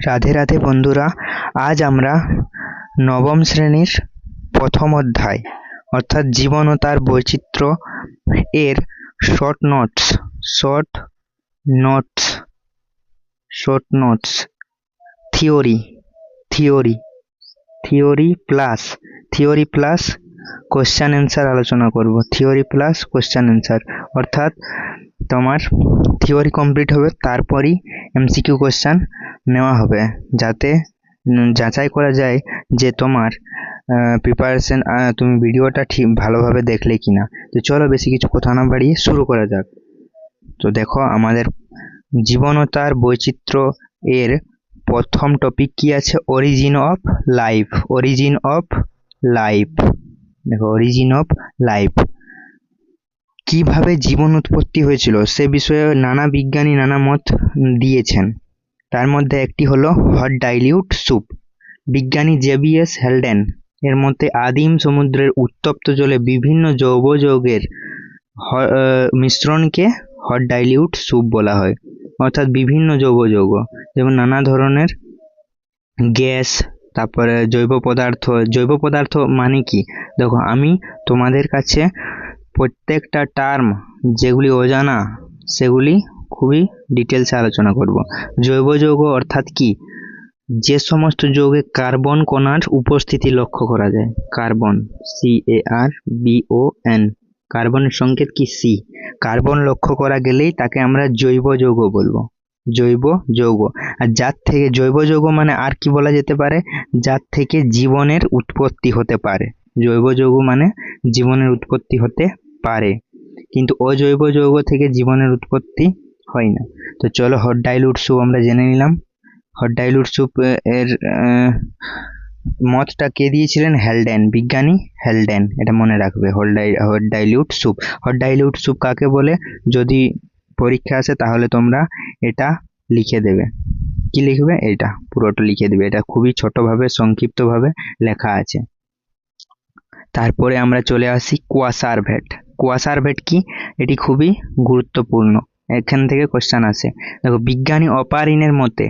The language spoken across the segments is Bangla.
রাধে রাধে বন্ধুরা, আজ আমরা নবম শ্রেণীর প্রথম অধ্যায় অর্থাৎ জীবন ও তার বৈচিত্র্য এর short notes theory theory theory plus question answer আলোচনা করব। থিওরি প্লাস কোশ্চেন অ্যান্সার অর্থাৎ তোমার থিওরি কমপ্লিট হবে, তারপরই এমসিকিউ কোশ্চেন নেওয়া হবে, যাতে যাচাই করা যায় যে তোমার প্রিপারেশন, তুমি ভিডিওটা ঠিক ভালোভাবে দেখলে কিনা। তো চলো বেশি কিছু কথা না বাড়িয়ে শুরু করা যাক। তো দেখো, আমাদের জীবন ও তার বৈচিত্র্য এর প্রথম টপিক কি আছে? Origin of life. দেখো, অরিজিন অফ লাইফ, কিভাবে জীবন উৎপত্তি হয়েছিল সে বিষয়ে নানা বিজ্ঞানী নানা মত দিয়েছেন। তার মধ্যে একটি হলো হট ডাইলিউট স্যুপ। বিজ্ঞানী জেবিএস হেলডেন এর মতে আদিম সমুদ্রের উত্তপ্ত জলে বিভিন্ন জৈব যৌগের মিশ্রণকে হট ডাইলিউট স্যুপ বলা হয়। অর্থাৎ বিভিন্ন জৈব যৌগ, যেমন নানা ধরনের গ্যাস, তারপরে জৈব পদার্থ মানে কি? দেখো, আমি তোমাদের কাছে প্রত্যেকটা টার্ম যেগুলি অজানা সেগুলি খুবই ডিটেলসে আলোচনা করব। জৈব যৌগ অর্থাৎ কি? যে সমস্ত যৌগে কার্বন কণার উপস্থিতি লক্ষ্য করা যায়। কার্বন, CARBON, কার্বনের সংকেত কি? সি। কার্বন লক্ষ্য করা গেলেই তাকে আমরা জৈব যৌগ বলবো। জৈব যৌগ। আর যার থেকে জৈব যৌগ মানে আর কি বলা যেতে পারে? যার থেকে জীবনের উৎপত্তি হতে পারে। জৈব যৌগ মানে জীবনের উৎপত্তি হতে পারে, কিন্তু অজৈব যৌগ থেকে জীবনের উৎপত্তি হয় না। তো চলো, হট ডাইলুট স্যুপ আমরা জেনে নিলাম। হট ডাইলুট স্যুপ এর মতটা কে দিয়েছিলেন? হেলডেন, বিজ্ঞানী হেলডেন, এটা মনে রাখবে। হট ডাইলিউট স্যুপ কাকে বলে? যদি পরীক্ষা আসে তাহলে তোমরা এটা লিখে দেবে। কি লিখবে? এটা পুরোটা লিখে দেবে। এটা খুবই ছোটভাবে সংক্ষিপ্তভাবে লেখা আছে। তারপরে আমরা চলে আসি কোয়াসার ভেট কি? এটি খুবই গুরুত্বপূর্ণ, এখান থেকে কোশ্চেন আসে। দেখো, বিজ্ঞানী অপারিনের মতে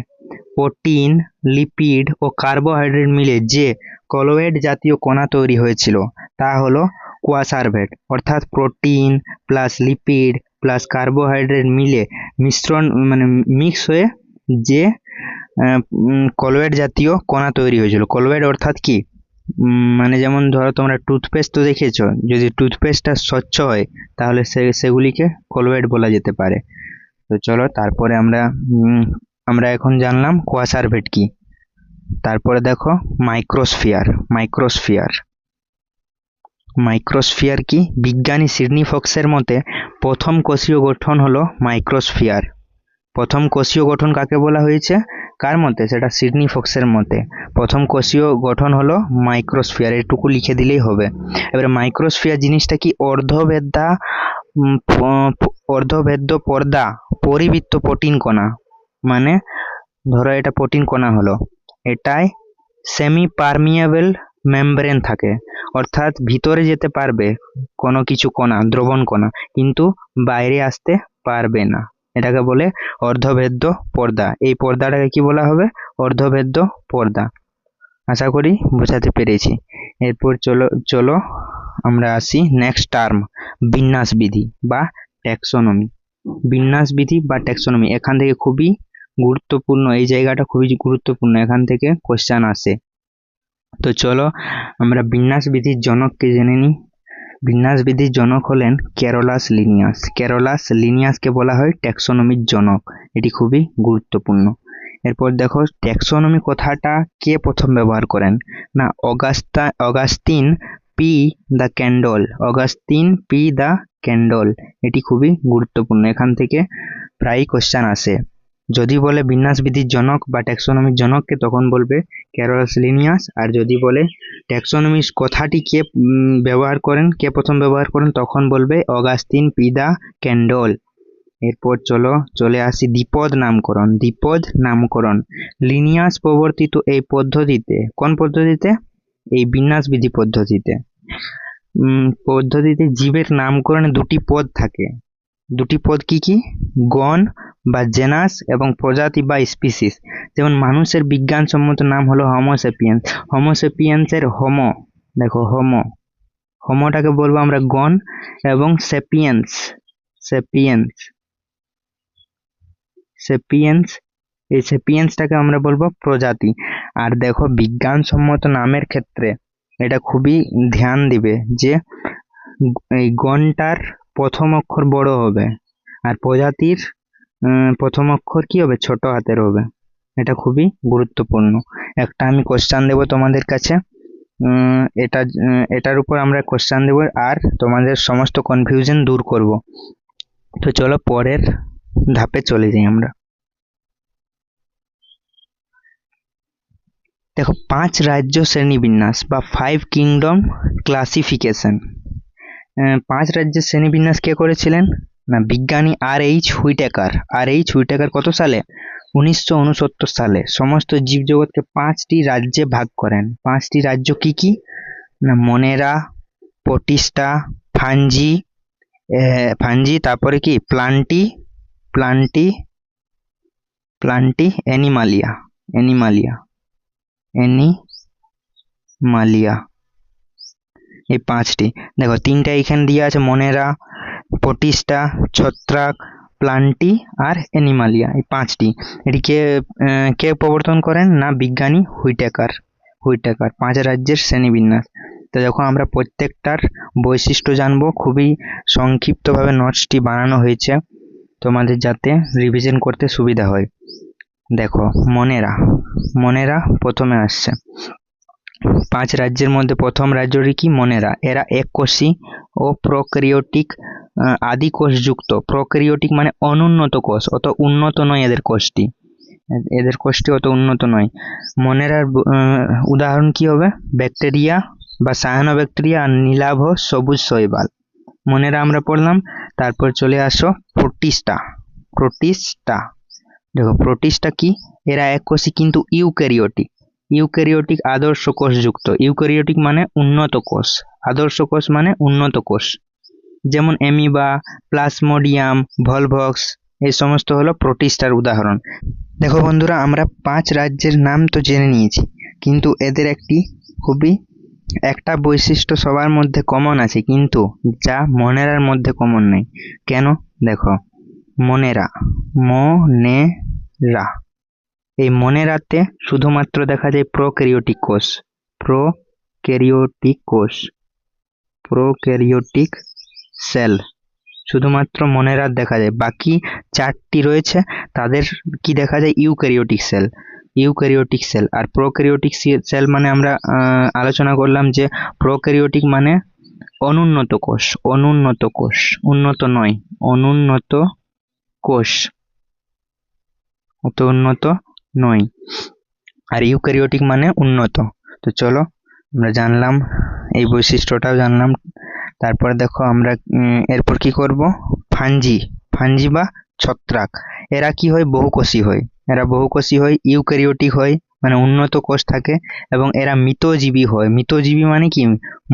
প্রোটিন, লিপিড ও কার্বোহাইড্রেট মিলে যে কলোয়েড জাতীয় কণা তৈরি হয়েছিল তা হলো কোয়াসার ভেট। অর্থাৎ protein plus lipid plus carbohydrate মিলে মিক্স হয়ে যে কলোয়েড জাতীয় কণা তৈরি হয়েছিল। কলোয়েড অর্থাৎ কি? মানে যেমন ধরো, তোমরা টুথপেস্ট তো দেখেছো, যদি টুথপেস্টটা স্বচ্ছ হয় তাহলে সেগুলিকে কলোয়েড বলা যেতে পারে। তো চলো, তারপরে আমরা এখন জানলাম কোয়াসার ভেট কি। তারপরে দেখো, মাইক্রোস্ফিয়ার কি? বিজ্ঞানী সিডনি ফক্সের মতে প্রথম কোষীয় গঠন হলো মাইক্রোস্ফিয়ার। প্রথম কোষীয় গঠন কাকে বলা হয়েছে? কার মতে? সেটা সিডনি ফক্সের মতে। প্রথম কোষীয় গঠন হলো মাইক্রোস্ফিয়ার, এটুকু লিখে দিলেই হবে। এবারে মাইক্রোস্ফিয়ার জিনিসটা কি? অর্ধভেদ্য পর্দা পরিবৃত্ত প্রোটিন কণা। মানে ধরো এটা প্রোটিন কণা হলো, এটায় সেমি পারমিয়েবল মেমব্রেন থাকে, অর্থাৎ ভিতরে যেতে পারবে কোনো কিছু কণা, দ্রবণ কণা, কিন্তু বাইরে আসতে পারবে না। এটাকে বলে অর্ধভেদ্য পর্দা। এই পর্দাটাকে কি বলা হবে? অর্ধভেদ্য পর্দা। আশা করি বোঝাতে পেরেছি। এরপর চলো আমরা আসি নেক্সট টার্ম, বিন্যাস বিধি বা ট্যাক্সোনমি। এখান থেকে খুবই গুরুত্বপূর্ণ, এই জায়গাটা খুবই গুরুত্বপূর্ণ, এখান থেকে কোশ্চেন আসে। তো চলো, আমরা বিন্যাস বিধির জনককে জেনে নিই। বিন্যাস বিধির জনক হলেন ক্যারোলাস লিনিয়াসকে বলা হয় ট্যাক্সোনমির জনক। এটি খুবই গুরুত্বপূর্ণ। এরপর দেখো, ট্যাক্সোনমি কথাটা কে প্রথম ব্যবহার করেন? না, অগাস্টিন পি দ্য ক্যান্ডল। এটি খুবই গুরুত্বপূর্ণ, এখান থেকে প্রায় কোশ্চেন আসে। যদি বলে বিন্যাস বিধির জনক বা ট্যাক্সোনমির জনককে, তখন বলবে ক্যারোলাস লিনিয়াস। আর যদি বলে ট্যাক্সোনমির কথাটি কে প্রথম ব্যবহার করেন, তখন বলবে অগাস্টিন পি দ্য ক্যান্ডল। এরপর চলে আসি দ্বিপদ নামকরণ। লিনিয়াস প্রবর্তিত এই পদ্ধতিতে, কোন পদ্ধতিতে? এই বিন্যাস বিধি পদ্ধতিতে জীবের নামকরণে দুটি পদ থাকে। দুটি পদ কি কি? গণ বা জেনাস এবং প্রজাতি বা স্পিসিস। যেমন মানুষের বিজ্ঞানসম্মত নাম হলো হোমোসেপিয়েন্স। হোমোসেপিয়েন্সের হোমো, দেখো হোমো, হোমোটাকে বলবো আমরা গণ, এবং সেপিয়েন্স, সেপিয়েন্স, সেপিয়েন্স, এই সেপিয়েন্সটাকে আমরা বলবো প্রজাতি। আর দেখো বিজ্ঞানসম্মত নামের ক্ষেত্রে এটা খুবই ধ্যান দিবে যে এই গণটার প্রথম অক্ষর বড় হবে আর প্রজাতির প্রথম অক্ষর কি হবে, ছোট হাতের হবে। এটা খুবই গুরুত্বপূর্ণ। একটা আমি কোশ্চেন দেব তোমাদের কাছে, এটার উপর আমরা কোশ্চেন দেব আর তোমাদের সমস্ত কনফিউশন দূর করব। তো চলো পরের ধাপে চলে যাই আমরা। দেখো 5 রাজ্য শ্রেণীবিন্যাস বা 5 কিংডম ক্লাসিফিকেশন। 5 রাজ্যের শ্রেণীবিন্যাস কে করেছিলেন না বিজ্ঞানী আর.এইচ. হুইটেকার। আর.এইচ. হুইটেকার কত সালে, 1969 সালে সমস্ত জীবজগৎকে 5টি রাজ্যে ভাগ করেন। 5টি রাজ্য কি কি না মনেরা, প্রোটিস্টা, ফাঞ্জি, ফাঞ্জি, তারপরে কি plenty, plenty, plenty, Animalia, Animalia, Animalia, এই 5টি। দেখো 3টা এখানে দিয়ে আছে, মনেরা, প্রোটিস্টা, ছত্রাক, প্লান্টি আর অ্যানিমালিয়া, এই 5টি। এটি কে প্রবর্তন করেন না বিজ্ঞানী হুইটেকার। হুইটেকার 5 রাজ্যের শ্রেণীবিন্যাস। তো দেখো আমরা প্রত্যেকটার বৈশিষ্ট্য জানবো, খুবই সংক্ষিপ্তভাবে নোটসটি বানানো হয়েছে তোমাদের যাতে রিভিশন করতে সুবিধা হয়। দেখো মনেরা, মনেরা প্রথমে আসছে। 5 রাজ্যের মধ্যে প্রথম রাজ্যটি কি মনেরা। এরা এককোষী ও প্রোক্যারিওটিক আদি কোষযুক্ত। প্রোক্যারিওটিক মানে অনুন্নত কোষ, অত উন্নত নয় এদের কোষটি, এদের কোষটি অত উন্নত নয়। মনেরার উদাহরণ কি হবে, ব্যাকটেরিয়া বা সায়ানোব্যাকটেরিয়া আর নীলাভ সবুজ শৈবাল। মনেরা আমরা পড়লাম। তারপর চলে আসো প্রোটিস্টা। প্রোটিস্টা, দেখো প্রোটিস্টা কি, এরা এককোষী কিন্তু ইউক্যারিওটিক। ইউক্যারিওটিক আদর্শ কোষযুক্ত। ইউক্যারিওটিক মানে উন্নত কোষ, আদর্শ কোষ মানে উন্নত কোষ। যেমন অ্যামিবা, প্লাজমোডিয়াম, ভলভক্স, এই সমস্ত হলো প্রোটিস্টার উদাহরণ। দেখো বন্ধুরা আমরা 5 রাজ্যের নাম তো জেনে নিয়েছি, কিন্তু এদের একটা বৈশিষ্ট্য সবার মধ্যে কমন আছে, কিন্তু যা মনেরার মধ্যে কমন নেই। কেন, দেখো মনেরা, মনেরা, এই মনেরাতে শুধুমাত্র দেখা যায় প্রোক্যারিওটিক কোষ, প্রোক্যারিওটিক কোষ, প্রোক্যারিওটিক সেল শুধুমাত্র মনেরার দেখা যায়। বাকি 4টি রয়েছে তাদের কি দেখা যায়, ইউক্যারিওটিক সেল, ইউক্যারিওটিক সেল। আর প্রোক্যারিওটিক সেল মানে আমরা আলোচনা করলাম যে প্রোক্যারিওটিক মানে অনুন্নত কোষ, অনুন্নত কোষ, উন্নত নয়, অনুন্নত কোষ, অত উন্নত নয়। আর ইউক্যারিওটিক মানে উন্নত। তো চলো আমরা জানলাম, এই বৈশিষ্ট্যটাও জানলাম। তারপরে দেখো আমরা এরপর কি করব, ফাঞ্জি, ফাঞ্জি বা ছত্রাক। এরা কি হয়, বহুকোষী হয়। এরা বহুকোষী হয়, ইউক্যারিওটিক হয় মানে উন্নত কোষ থাকে, এবং এরা মৃতজীবী হয়। মৃতজীবী মানে কি,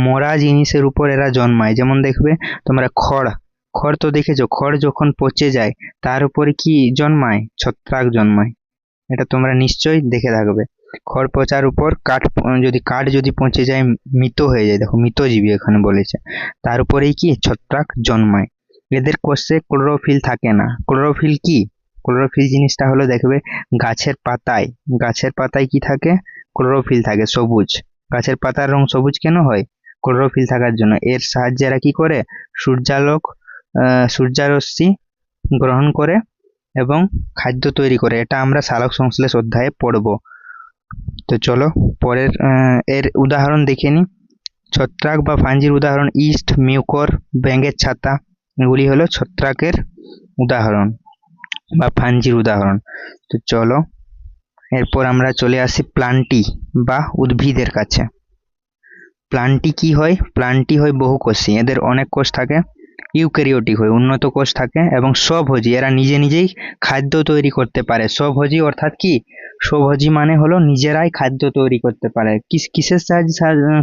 মরা জিনিসের উপর এরা জন্মায়। যেমন দেখবে তোমরা খড়, খড় তো দেখেছো, খড় যখন পচে যায় তার উপরে কি জন্মায়, ছত্রাক জন্মায়। এটা তোমরা নিশ্চয়ই দেখে থাকবে। খড় পচার উপর কাঠ যদি পচে যায়, মৃত হয়ে যায়, দেখো মৃতজীবী এখানে বলেছে, তার উপরেই কি ছত্রাক জন্মায়। এদের কোষে ক্লোরোফিল থাকে না। ক্লোরোফিল কি, ক্লোরোফিল জিনিসটা হলো দেখবে গাছের পাতায়, গাছের পাতায় কি থাকে, ক্লোরোফিল থাকে, সবুজ। গাছের পাতার রং সবুজ কেন হয়, ক্লোরোফিল থাকার জন্য। এর সাহায্যে এরা কি করে, সূর্যালোক, সূর্যরশ্মি গ্রহণ করে এবং খাদ্য তৈরি করে। এটা আমরা সালোক সংশ্লেষ অধ্যায়ে পড়ব। তো চলো পরের এর উদাহরণ দেখে নি। ছত্রাক বা ফাঞ্জির উদাহরণ ইস্ট, মিউকর, ব্যাঙের ছাতা, এগুলি হলো ছত্রাকের উদাহরণ বা ফাঞ্জির উদাহরণ। তো চলো এরপর আমরা চলে আসি প্লান্টি বা উদ্ভিদের কাছে। প্লান্টি কি হয়, প্লান্টি হয় বহুকোষী, এদের অনেক কোষ থাকে। ইউক্যারিওটিক হয়, উন্নত কোষ থাকে এবং স্বভোজী, এরা নিজে নিজেই খাদ্য তৈরি করতে পারে। স্বভোজী অর্থাৎ কি, স্বভোজী মানে হলো নিজেরাই খাদ্য তৈরি করতে পারে। কিসের সাহায্যে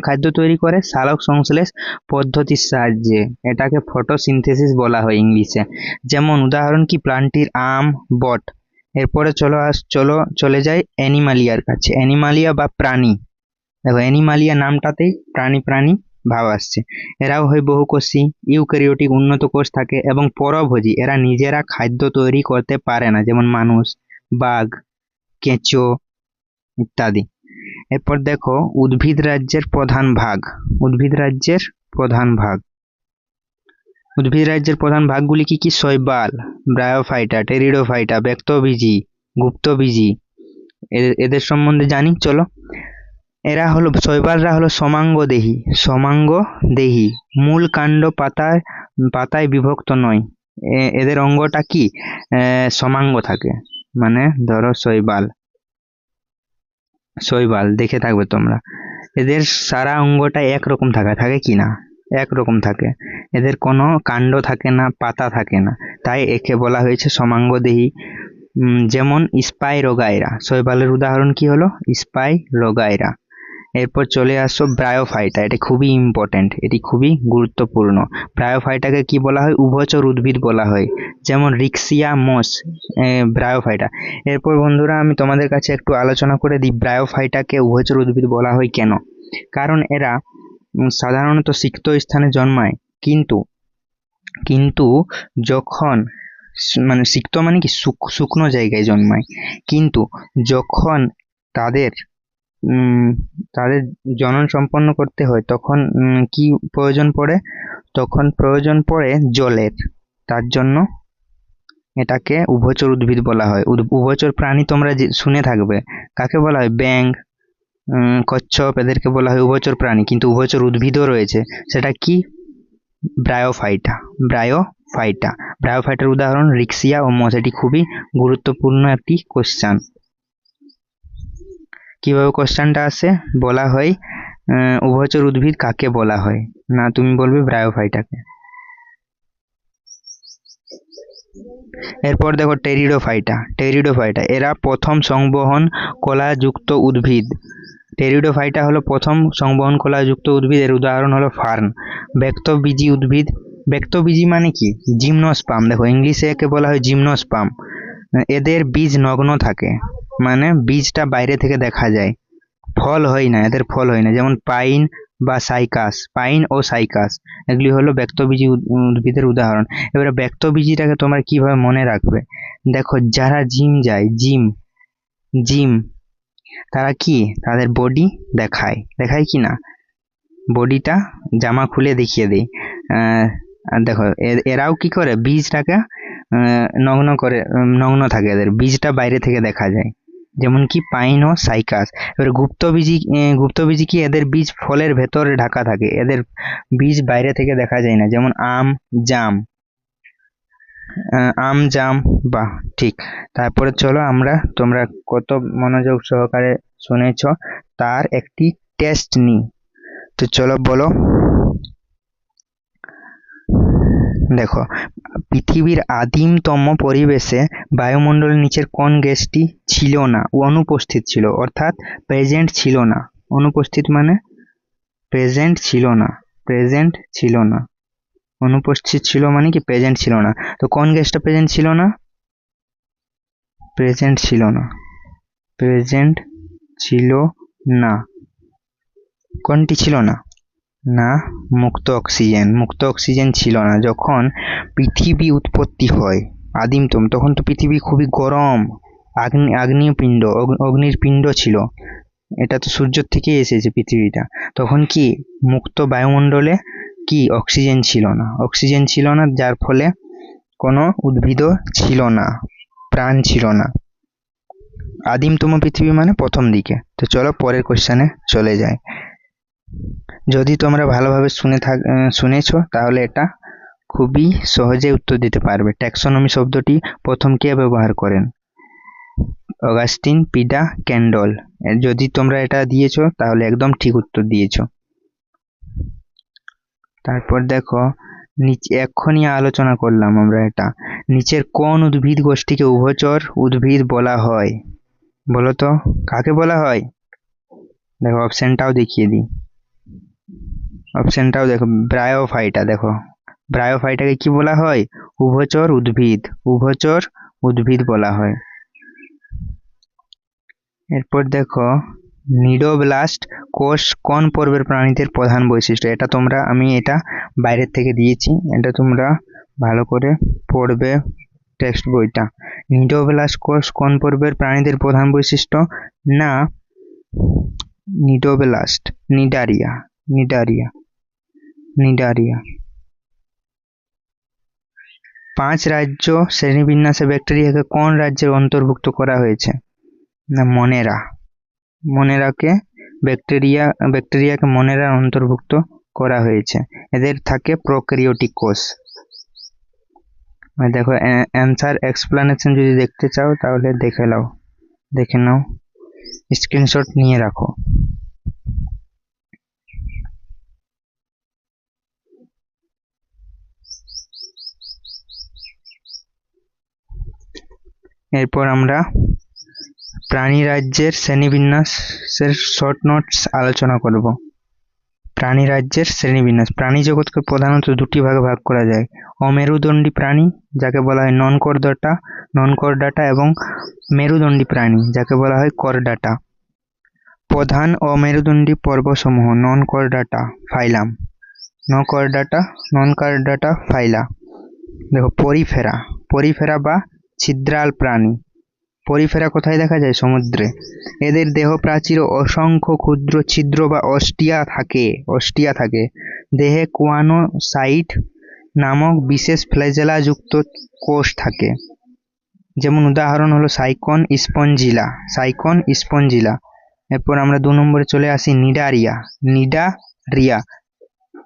খাদ্য তৈরি করে? সালোক সংশ্লেষ পদ্ধতির সাহায্যে, এটাকে ফটোসিনথেসিস বলা হয় ইংলিশে। যেমন উদাহরণ কি, প্লান্টটির আম, বট। এরপরে চলে যায় অ্যানিমালিয়ার কাছে। অ্যানিমালিয়া বা প্রাণী, দেখো অ্যানিমালিয়া নামটাতেই প্রাণী প্রাণী ভাব আসছে। এরাও হয় বহুকোষী, ইউক্যারিওটিক, উন্নত কোষ থাকে এবং পরভোজী, এরা নিজেরা খাদ্য তৈরি করতে পারে না, যেমন মানুষ, বাঘ, কেঁচো ইত্যাদি। এরপর দেখো উদ্ভিদ রাজ্যের প্রধান ভাগ। উদ্ভিদ রাজ্যের প্রধান ভাগ, উদ্ভিদ রাজ্যের প্রধান ভাগগুলি কি কি? শৈবাল, ব্রায়োফাইটা, টেরিডোফাইটা, ব্যক্তবীজী, গুপ্তবীজী। এদের সম্বন্ধে জানি, চলো। এরা হলো, শৈবালরা হলো সমাঙ্গদেহী। সমাঙ্গদেহী, মূল কাণ্ড পাতায় বিভক্ত নয়। এদের অঙ্গটা কি? সমাঙ্গ থাকে। মানে ধরো শৈবাল দেখে থাকবে তোমরা, এদের সারা অঙ্গটা একরকম থাকে কি না? একরকম থাকে। এদের কোনো কাণ্ড থাকে না, পাতা থাকে না, তাই একে বলা হয়েছে সমাঙ্গদেহী। যেমন স্পাইরোগাইরা, শৈবালের উদাহরণ কি হলো? স্পাইরোগাইরা। এরপর চলে আসো ব্রায়োফাইটা, এটা খুবই ইম্পর্টেন্ট, এটি খুবই গুরুত্বপূর্ণ। ব্রায়োফাইটাকে কি বলা হয়? উভচর উদ্ভিদ বলা হয়। যেমন রিক্সিয়া মোস, ব্রায়োফাইটা। এরপর বন্ধুরা আমি তোমাদের কাছে একটু আলোচনা করে দিই ব্রায়োফাইটাকে উভচর উদ্ভিদ বলা হয় কেন। কারণ এরা সাধারণত সিক্ত স্থানে জন্মায়, কিন্তু যখন, মানে সিক্ত মানে কি, শুকনো জায়গায় জন্মায়, কিন্তু যখন তাদের জনন সম্পন্ন করতে হয় তখন কি প্রয়োজন পড়ে? তখন প্রয়োজন পড়ে জলের। তার জন্য এটাকে উভচর উদ্ভিদ বলা হয়। উভচর প্রাণী তোমরা শুনে থাকবে, কাকে বলা হয়? ব্যাঙ, কচ্ছপ, এদেরকে বলা হয় উভচর প্রাণী। কিন্তু উভচর উদ্ভিদও রয়েছে, সেটা কি? ব্রায়োফাইটা। ব্রায়োফাইটার উদাহরণ রিক্সিয়া ও মোস। এটি খুবই গুরুত্বপূর্ণ একটি কোশ্চেন। কিভাবে কোশ্চেনটা আসে? বলা হয় উভচর উদ্ভিদ কাকে বলা হয়, না তুমি বলবে ব্রায়োফাইটাকে। এরপর দেখো টেরিডোফাইটা, এরা প্রথম সংবহন কলাযুক্ত উদ্ভিদ। টেরিডোফাইটা হলো প্রথম সংবহন কলাযুক্ত উদ্ভিদ, এর উদাহরণ হলো ফার্ন। ব্যক্তবীজী উদ্ভিদ, ব্যক্তবীজী মানে কি? জিমনোস্পার্ম। দেখো ইংলিশে একে বলা হয় জিমনোস্পার্ম। এদের বীজ নগ্ন থাকে, মানে বীজটা বাইরে থেকে দেখা যায়, ফল হয় না, এদের ফল হয় না। যেমন পাইন ও সাইকাস, এগুলি হলো ব্যক্তবীজী উদ্ভিদের উদাহরণ। এবারে ব্যক্তবীজীটাকে তোমরা কিভাবে মনে রাখবে? দেখো যারা জিম যায়, জিম তারা কি, তাদের বডি দেখায় কি না? বডিটা জামা খুলে দেখিয়ে দেয়। দেখো এরাও কি করে? বীজটাকে নগ্ন থাকে, এদের বীজটা বাইরে থেকে দেখা যায়, যেমন কি পাইন ও সাইকাস। এবার গুপ্তবীজী কি? এদের বীজ ফলের ভেতরে ঢাকা থাকে, এদের বীজ বাইরে থেকে দেখা যায় না, যেমন আম, জাম। বাহ, ঠিক। তারপরে চলো তোমরা কত মনোযোগ সহকারে শুনেছো তার একটি টেস্ট নিই। তো চলো বলো। দেখো, পৃথিবীর আদিমতম পরিবেশে বায়ুমণ্ডলের নিচের কোন গ্যাসটি ছিল না, অনুপস্থিত ছিল, অর্থাৎ প্রেজেন্ট ছিল না? অনুপস্থিত মানে প্রেজেন্ট ছিল না। অনুপস্থিত ছিল মানে কি? প্রেজেন্ট ছিল না। তো কোন গ্যাসটা প্রেজেন্ট ছিল না? প্রেজেন্ট ছিল না। কোনটি ছিল না? না, মুক্ত অক্সিজেন ছিল না। যখন পৃথিবী উৎপত্তি হয় আদিমতম, তখন তো পৃথিবী খুবই গরম, আগ্নেয়পিণ্ড, অগ্নির পিণ্ড ছিল। এটা তো সূর্য থেকেই এসেছে পৃথিবীটা। তখন কি মুক্ত বায়ুমণ্ডলে কি অক্সিজেন ছিল না, যার ফলে কোনো উদ্ভিদও ছিল না, প্রাণ ছিল না। আদিমতম পৃথিবী মানে প্রথম দিকে। তো চলো পরের কোশ্চেনে চলে যাই। যদি তোমরা ভালোভাবে শুনেছো তাহলে এটা খুবই সহজে উত্তর দিতে পারবে। ট্যাক্সোনমি শব্দটি প্রথম কে ব্যবহার করেন? অগাস্টিন পিডা ক্যান্ডল। যদি তোমরা এটা দিয়েছো তাহলে একদম ঠিক উত্তর দিয়েছো। তারপর দেখো নিচে এক্ষুনি আলোচনা করলাম আমরা এটা। নিচের কোন উদ্ভিদ গোষ্ঠীকে উভচর উদ্ভিদ বলা হয়? বলো তো কাকে বলা হয়? দেখো অপশনটাও দেখিয়ে দিই, অপশনটাও দেখো। ব্রায়োফাইটা, দেখো ব্রায়োফাইটাকে কি বলা হয়? উভচর উদ্ভিদ, উভচর উদ্ভিদ বলা হয়। এরপর দেখো নিডোব্লাস্ট কোষ কোন পর্বের প্রাণীদের প্রধান বৈশিষ্ট্য? এটা তোমরা, আমি এটা বাইরের থেকে দিয়েছি, এটা তোমরা ভালো করে পড়বে টেক্সট বইটা। নিডোব্লাস্ট কোষ কোন পর্বের প্রাণীদের প্রধান বৈশিষ্ট্য? না নিডোব্লাস্ট, নিডারিয়া, নিডারিয়া, নিডারিয়া। 5 রাজ্য শ্রেণীবিন্যাসে ব্যাকটেরিয়াকে কোন রাজ্যের অন্তর্ভুক্ত করা হয়েছে? না মনেরা, মনেরাকে ব্যাকটেরিয়াকে মনেরার অন্তর্ভুক্ত করা হয়েছে। এদের থাকে প্রোক্যারিওটিক কোষ। দেখো অ্যান্সার এক্সপ্লানেশন যদি দেখতে চাও তাহলে দেখে নাও, স্ক্রিনশট নিয়ে রাখো। এরপর আমরা প্রাণী রাজ্যের শ্রেণীবিন্যাসের শর্ট নোটস আলোচনা করব। প্রাণী রাজ্যের শ্রেণীবিন্যাস। প্রাণী জগৎকে প্রধানত দুটি ভাগে ভাগ করা যায়: অমেরুদণ্ডী প্রাণী যাকে বলা হয় নন করডাটা এবং মেরুদণ্ডী প্রাণী যাকে বলা হয় করডাটা। প্রধান অমেরুদণ্ডী পর্বসমূহ: নন করডাটা ফাইলাম, নন করডাটা ফাইলা। দেখো পরিফেরা বা ছিদ্রাল প্রাণী। পরিফেরা কোথায় দেখা যায়? সমুদ্রে। এদের দেহ প্রাচীরে অসংখ্য ক্ষুদ্র ছিদ্র বা অস্টিয়া থাকে। দেহে কোয়ানোসাইট নামক বিশেষ ফ্ল্যাজেলা যুক্ত কোষ থাকে। যেমন উদাহরণ হলো সাইকন স্পঞ্জিলা। এরপর আমরা 2 নম্বরে চলে আসি নিডারিয়া।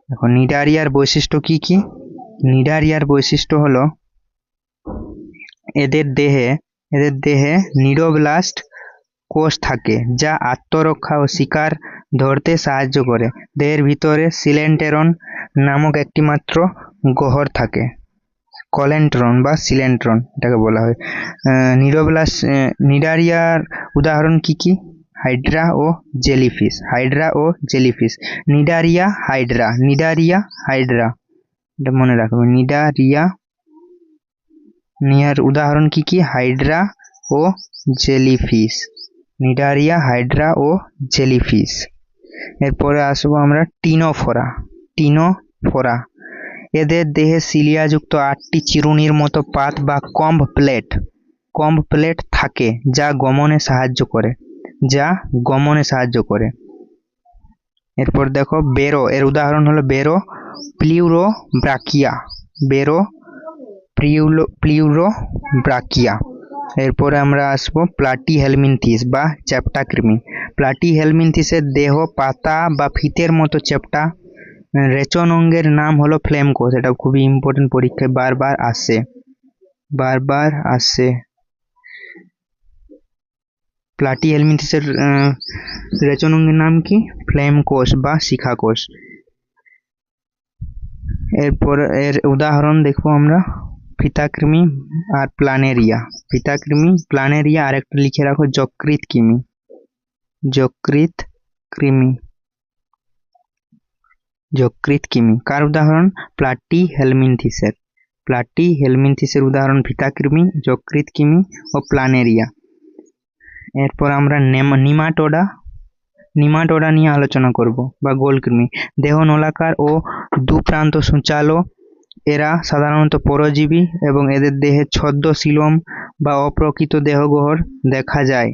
দেখো নিডারিয়ার বৈশিষ্ট্য কি কি? নিডারিয়ার বৈশিষ্ট্য হলো এদের দেহে নিডোব্লাস্ট কোষ থাকে যা আত্মরক্ষা ও শিকার ধরতে সাহায্য করে। দেহের ভিতরে সিলেন্টেরন নামক একটি মাত্র গহ্বর থাকে। কলেন্ট্রন বা সিলেন্ট্রন এটাকে বলা হয়। নিডারিয়ার উদাহরণ কি কি? হাইড্রা ও জেলিফিশ। নিডারিয়া হাইড্রা, এটা মনে রাখবে। নিয়ার উদাহরণ কি কি? হাইড্রা ও জেলিফিশ। নিডারিয়া, হাইড্রা ও জেলিফিশ। এরপরে আসবো আমরা টিনোফোরা। এদের দেহে সিলিয়াযুক্ত 8টি চিরুনির মতো পাত বা কম্ব প্লেট থাকে যা গমনে সাহায্য করে। এরপর দেখো বেরো, এর উদাহরণ হলো বেরো প্লিউরোব্রাকিয়া। এরপরে আমরা আসবো প্লাটিহেলমিনথিস বা চ্যাপ্টা কৃমি। প্লাটিহেলমিনথিসের দেহ পাতা বা ফিতের মতো চ্যাপ্টা। রেচন অঙ্গের নাম হলো ফ্লেম কোষ। এটা খুবই ইম্পর্টেন্ট, পরীক্ষায় বারবার আসে। প্লাটিহেলমিনথিসের রেচন অঙ্গের নাম কি? ফ্লেম কোষ বা শিখা কোষ। এরপর এর উদাহরণ দেখবো আমরা ফিতাকৃমি আর প্ল্যানেরিয়া। আর একটা লিখে রাখো যকৃৎ কৃমি। কার উদাহরণ? প্লাটিহেলমিনথিসের উদাহরণ ফিতাকৃমি, যকৃৎ কৃমি ও প্ল্যানেরিয়া। এরপর আমরা নিমাটোডা নিয়ে আলোচনা করব বা গোলকৃমি। দেহ নলাকার ও দুপ্রান্ত সূচালো। এরা সাধারণত পরজীবী এবং এদের দেহে ছদ্মশিলম বা অপ্রকৃত দেহগহ্বর দেখা যায়।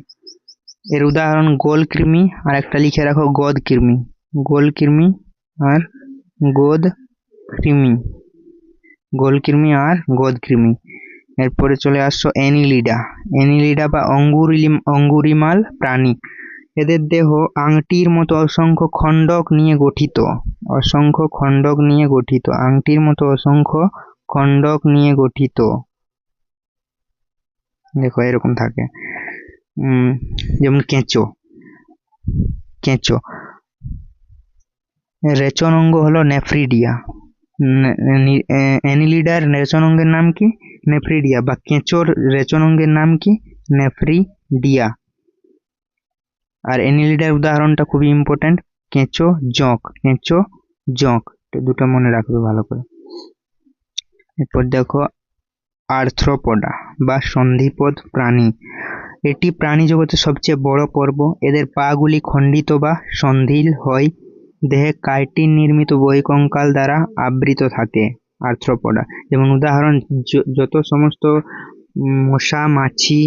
এর উদাহরণ গোলকৃমি আর একটা লিখে রাখো গোলকৃমি আর গোদকৃমি। এরপরে চলে আসছো অ্যানিলিডা বা অঙ্গুরিমাল প্রাণী। এদের দেহ আংটির মতো অসংখ্য খণ্ডক নিয়ে গঠিত। দেখো এরকম থাকে। যেমন কেঁচো। রেচন অঙ্গ হলো নেফ্রিডিয়া। অ্যানিলিডার রেচন অঙ্গের নাম কি? নেফ্রিডিয়া। বা কেঁচোর রেচন অঙ্গের নাম কি? নেফ্রিডিয়া। আর অ্যানিলিডার উদাহরণটা খুবই ইম্পর্টেন্ট, কেঁচো, জঁক। কেঁচো, জঁক, দুটো মনে রাখবে ভালো করে। এরপর দেখো আর্থ্রোপোডা বা সন্ধিপদ প্রাণী। এটি প্রাণী জগতের সবচেয়ে বড় পর্ব। এদের পা গুলি খণ্ডিত বা সন্ধিল হয়। দেহে কাইটিন নির্মিত বহিঃকঙ্কাল দ্বারা আবৃত থাকে আর্থ্রোপোডা। যেমন উদাহরণ, যত সমস্ত মশা মাছি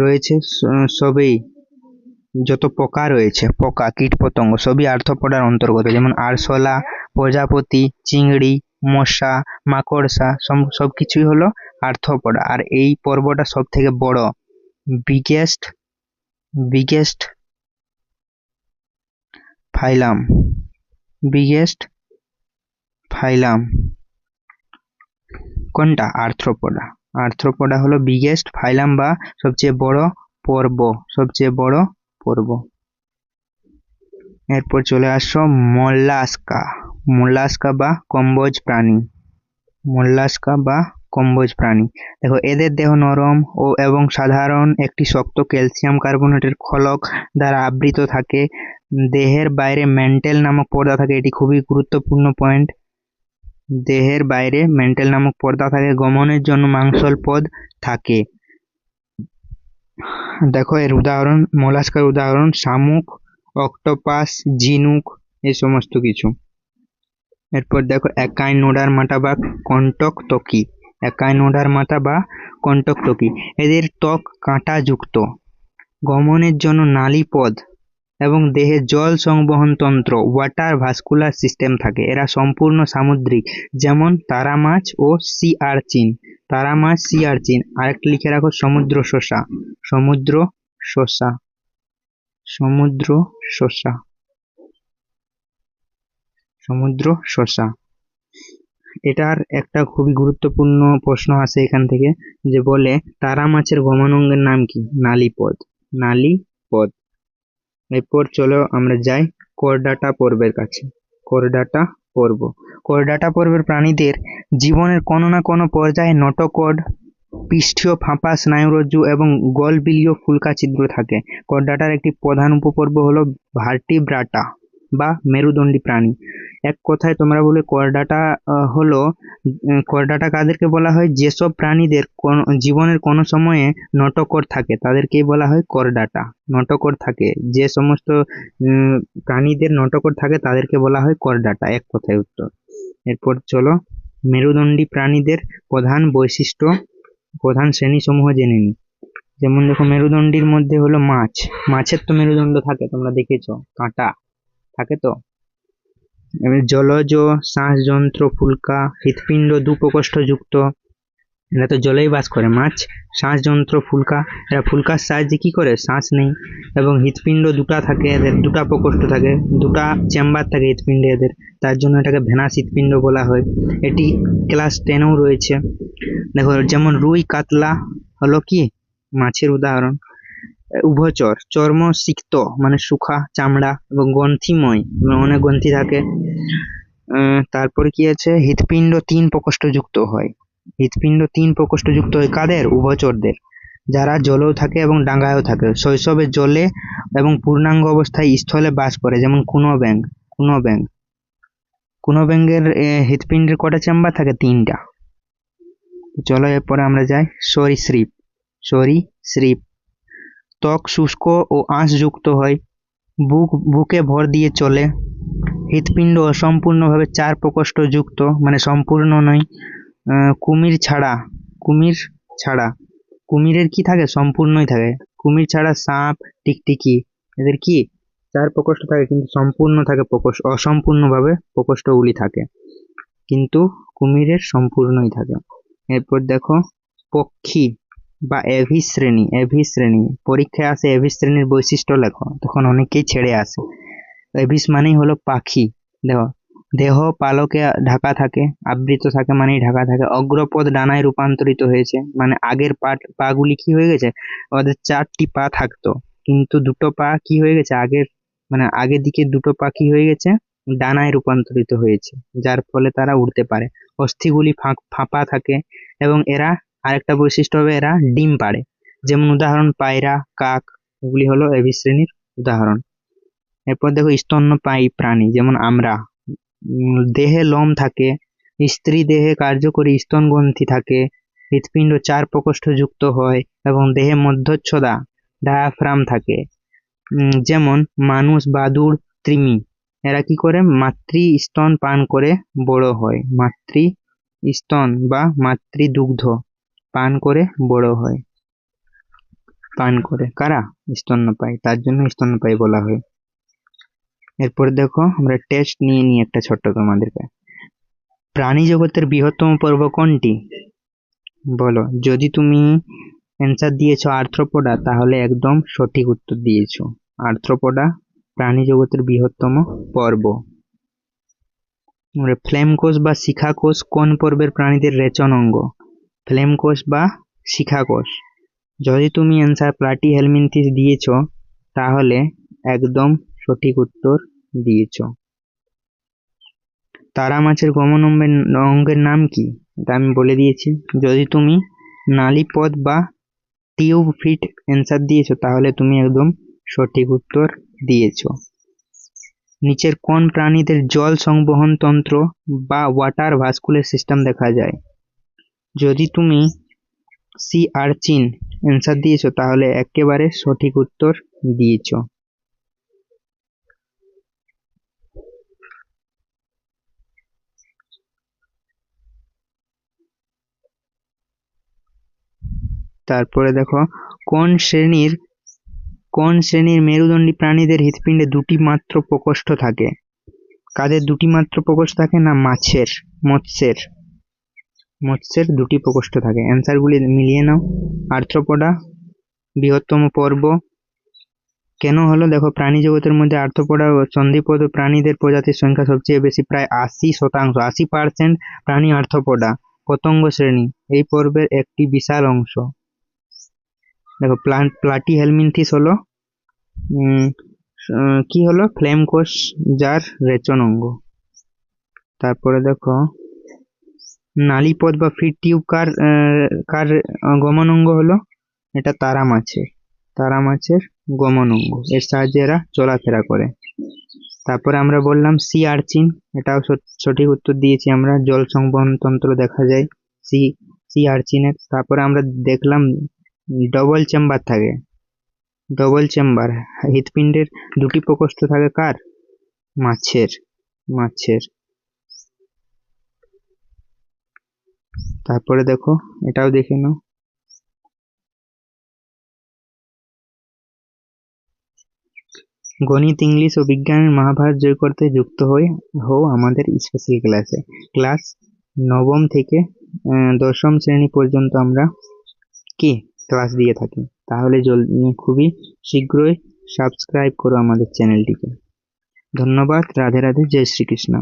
রয়েছে সবই, যত পোকা রয়েছে, পোকা কীট পতঙ্গ সবই আর্থ্রোপোডার অন্তর্গত। যেমন আরশোলা, প্রজাপতি, চিংড়ি, মশা, মাকড়সা সবকিছুই হলো আর্থ্রোপোডা। আর এই পর্বটা সব থেকে বড়, বিগেস্ট ফাইলাম কোনটা? আর্থ্রোপোডা। আর্থ্রোপোডা হলো বিগেস্ট ফাইলাম বা সবচেয়ে বড় পর্ব। এরপর চলে আসো মোল্লাস্কা বা কম্বোজ প্রাণী। দেখো এদের দেহ নরম এবং সাধারণ একটি শক্ত ক্যালসিয়াম কার্বনেটের খলক দ্বারা আবৃত থাকে। দেহের বাইরে ম্যান্টেল নামক পর্দা থাকে। এটি খুবই গুরুত্বপূর্ণ পয়েন্ট। দেহের বাইরে ম্যান্টেল নামক পর্দা থাকে। গমনের জন্য মাংসল পদ থাকে। দেখো এর উদাহরণ, মোলাস্কার উদাহরণ শামুক, অক্টোপাস, ঝিনুক, এই সমস্ত কিছু। এরপর দেখো একাইনোডার্মাটা বা কন্টকটকি। এদের ত্বক কাঁটাযুক্ত। গমনের জন্য নালীপথ এবং দেহে জল সংবহন তন্ত্র ওয়াটার ভাস্কুলার সিস্টেম থাকে। এরা সম্পূর্ণ সামুদ্রিক, যেমন তারা মাছ ও সি আর্চিন। আরেকটা লিখে রাখো, সমুদ্র শসা। এটার একটা খুবই গুরুত্বপূর্ণ প্রশ্ন আসে এখান থেকে, যে বলে তারা মাছের গমন অঙ্গের নাম কি? নালীপদ। এরপর চলো আমরা যাই করডাটা পর্বের কাছে। করডাটা পর্বের প্রাণীদের জীবনের কোনো না কোনো পর্যায়ে নটোকর্ড, পৃষ্ঠীয় ফাঁপা স্নায়ুরজ্জু এবং গলবিলীয় ফুলকা ছিদ্র থাকে। করডাটার একটি প্রধান উপপর্ব হলো ভার্টিব্রাটা বা মেরুদণ্ডী প্রাণী। এক কথায় তোমরা বলে করডাটা কাদেরকে বলা হয়? যেসব প্রাণীদের জীবনের কোনো সময়ে নটোকর থাকে তাদেরকেই বলা হয় করডাটা। নটোকর থাকে, যে সমস্ত প্রাণীদের নটোকর থাকে তাদেরকে বলা হয় করডাটা, এক কথায় উত্তর। এরপর চলো মেরুদণ্ডী প্রাণীদের প্রধান শ্রেণীসমূহ জেনে নিই। যেমন দেখো মেরুদণ্ডীর মধ্যে হলো মাছের তো মেরুদণ্ড থাকে, তোমরা দেখেছো, কাঁটা থাকে তো। জলজ শ্বাসযন্ত্র ফুলকা, হৃৎপিণ্ড দুপ্রকোষ্ঠ যুক্ত। এরা তো জলেই বাস করে মাছ। শ্বাসযন্ত্র ফুলকা, এরা ফুলকার সাহায্যে কি করে? শ্বাস নেই। এবং হৃৎপিণ্ড দুটা থাকে, এদের দুটা প্রকোষ্ঠ থাকে, দুটা চেম্বার থাকে হৃৎপিণ্ডে এদের, তার জন্য এটাকে ভেনাস হৃৎপিণ্ড বলা হয়। এটি ক্লাস 10-এও রয়েছে। দেখো যেমন রুই কাতলা হলো কি মাছের উদাহরণ। উভচর, চর্ম সিক্ত মানে সুখা চামড়া এবং গ্রন্থিময়, অনেক গ্রন্থি থাকে। তারপরে কি আছে? হৃৎপিণ্ড 3 প্রকোষ্ঠ যুক্ত হয়। কাদের? উভচরদের, যারা জলেও থাকে এবং ডাঙায়ও থাকে। শৈশবে জলে এবং পূর্ণাঙ্গ অবস্থায় স্থলে বাস করে। যেমন কুনো ব্যাঙের হৃৎপিণ্ডের কটা চেম্বার থাকে? 3টা। চলো এরপরে আমরা যাই সরীসৃপ। ত্বক শুষ্ক ও আঁশযুক্ত হয়। বুকে ভর দিয়ে চলে। হৃৎপিণ্ড অসম্পূর্ণভাবে 4 প্রকোষ্ঠ যুক্ত, মানে সম্পূর্ণ নয়। কুমির ছাড়া কুমিরের কি থাকে? সম্পূর্ণই থাকে। কুমির ছাড়া সাপ, টিকটিকি, এদের কি 4 প্রকোষ্ঠ থাকে, কিন্তু সম্পূর্ণ থাকে অসম্পূর্ণভাবে প্রকোষ্ঠগুলি থাকে, কিন্তু কুমিরের সম্পূর্ণই থাকে। এরপর দেখো পক্ষী বা এভিস শ্রেণী। পরীক্ষায় আসে এভিস শ্রেণীর বৈশিষ্ট্য লেখো, তখন অনেকেই ছেড়ে আসে। এভিস মানেই হলো পাখি। দেখো দেহ পালকে ঢাকা থাকে, আবৃত থাকে মানেই ঢাকা থাকে। অগ্রপদ ডানায় রূপান্তরিত হয়েছে, মানে আগের পাগুলি কি হয়ে গেছে? ওদের 4টি পা থাকতো, কিন্তু 2টো পা কি হয়ে গেছে? আগের দিকে 2টো পা কি হয়ে গেছে? ডানায় রূপান্তরিত হয়েছে, যার ফলে তারা উড়তে পারে। অস্থিগুলি ফাঁপা থাকে এবং এরা আরেকটা বৈশিষ্ট্য হবে এরা ডিম পাড়ে। যেমন উদাহরণ পায়রা, কাক, এগুলি হলো এভি শ্রেণীর উদাহরণ। এরপর দেখো স্তন্যপায়ী প্রাণী যেমন আমরা। দেহে লোম থাকে, স্ত্রী দেহে কার্যকরী স্তনগ্রন্থি থাকে, হৃৎপিণ্ড 4 প্রকোষ্ঠ যুক্ত হয় এবং দেহে মধ্যচ্ছদা ডায়াফ্রাম থাকে। যেমন মানুষ, বাদুড়, কৃমি, এরা কি করে মাতৃ স্তন পান করে বড় হয়। মাতৃ স্তন বা মাতৃদুগ্ধ পান করে বড় হয়। পান করে কারা? স্তন্যপায়ী, তার জন্য স্তন্যপায়ী বলা হয়। এরপর দেখো আমরা টেস্ট নিয়ে নিই একটা ছোট্ট তোমাদের কাছে। প্রাণী জগতের বৃহত্তম পর্ব কোনটি? বলো। যদি তুমি অ্যান্সার দিয়েছো আর্থ্রোপোডা, তাহলে একদম সঠিক উত্তর দিয়েছো। আর্থ্রোপোডা প্রাণী জগতের বৃহত্তম পর্ব। ফ্লেম কোষ বা শিখা কোষ কোন পর্বের প্রাণীদের রেচন অঙ্গ? ফ্লেম কোষ বা শিখা কোষ। যদি তুমি অ্যান্সার প্লাটিহেলমিনথিস দিয়েছো, তাহলে একদম সঠিক উত্তর দিয়েছো। তারা মাছের গমন অঙ্গের নাম কি? এটা আমি বলে দিয়েছি। যদি তুমি নালীপথ বা টিউব ফিট অ্যান্সার দিয়েছো, তাহলে তুমি একদম সঠিক উত্তর দিয়েছো। নিচের কোন প্রাণীদের জল সংবহন তন্ত্র বা ওয়াটার ভাস্কুলার সিস্টেম দেখা যায়? যদি তুমি সি আর্চিন অ্যান্সার দিয়েছো, তাহলে একেবারে সঠিক উত্তর দিয়েছো। তারপরে দেখো কোন শ্রেণীর মেরুদণ্ডী প্রাণীদের হৃৎপিণ্ডে 2টি মাত্র প্রকোষ্ঠ থাকে? কাদের 2টি মাত্র প্রকোষ্ঠ থাকে? না, মৎস্যের 2টি প্রকোষ্ঠ থাকে। অ্যান্সারগুলি মিলিয়ে নাও। আর্থ্রোপোডা বৃহত্তম পর্ব কেন হলো? দেখো, প্রাণী জগতের মধ্যে আর্থ্রোপোডা ও সন্ধিপদ প্রাণীদের প্রজাতির সংখ্যা সবচেয়ে বেশি, প্রায় 80% প্রাণী আর্থ্রোপোডা। পতঙ্গ শ্রেণী এই পর্বের একটি বিশাল অংশ। দেখো, প্লাটিহেলমিনথিস হলো কি হলো? ফ্লেম কোষ, যার রেচন অঙ্গ। তারপরে দেখো নালীপথ বা ফিড টিউব কার গমন অঙ্গ হলো? এটা তারা মাছের গমন অঙ্গ। এর সাহায্যে এরা চলাফেরা করে। তারপরে আমরা বললাম সি আর্চিন, এটাও সঠিক উত্তর দিয়েছি আমরা। জল সংবহন তন্ত্র দেখা যায় সি আর্চিনের। তারপরে আমরা দেখলাম ডবল চেম্বার থাকে। হৃৎপিণ্ডের 2টি প্রকোষ্ঠ থাকে কার? মাছের। তারপরে দেখো এটাও দেখে নাও। গণিত, ইংলিশ ও বিজ্ঞানের মহাভারত জয় করতে যুক্ত হও আমাদের স্পেশাল ক্লাসে। ক্লাস 9ম থেকে 10ম শ্রেণী পর্যন্ত আমরা কি ক্লাস দিয়ে থাকি। তাহলে খুবই শীঘ্রই সাবস্ক্রাইব করো আমাদের চ্যানেলটিকে। ধন্যবাদ। রাধে রাধে। জয় শ্রীকৃষ্ণ।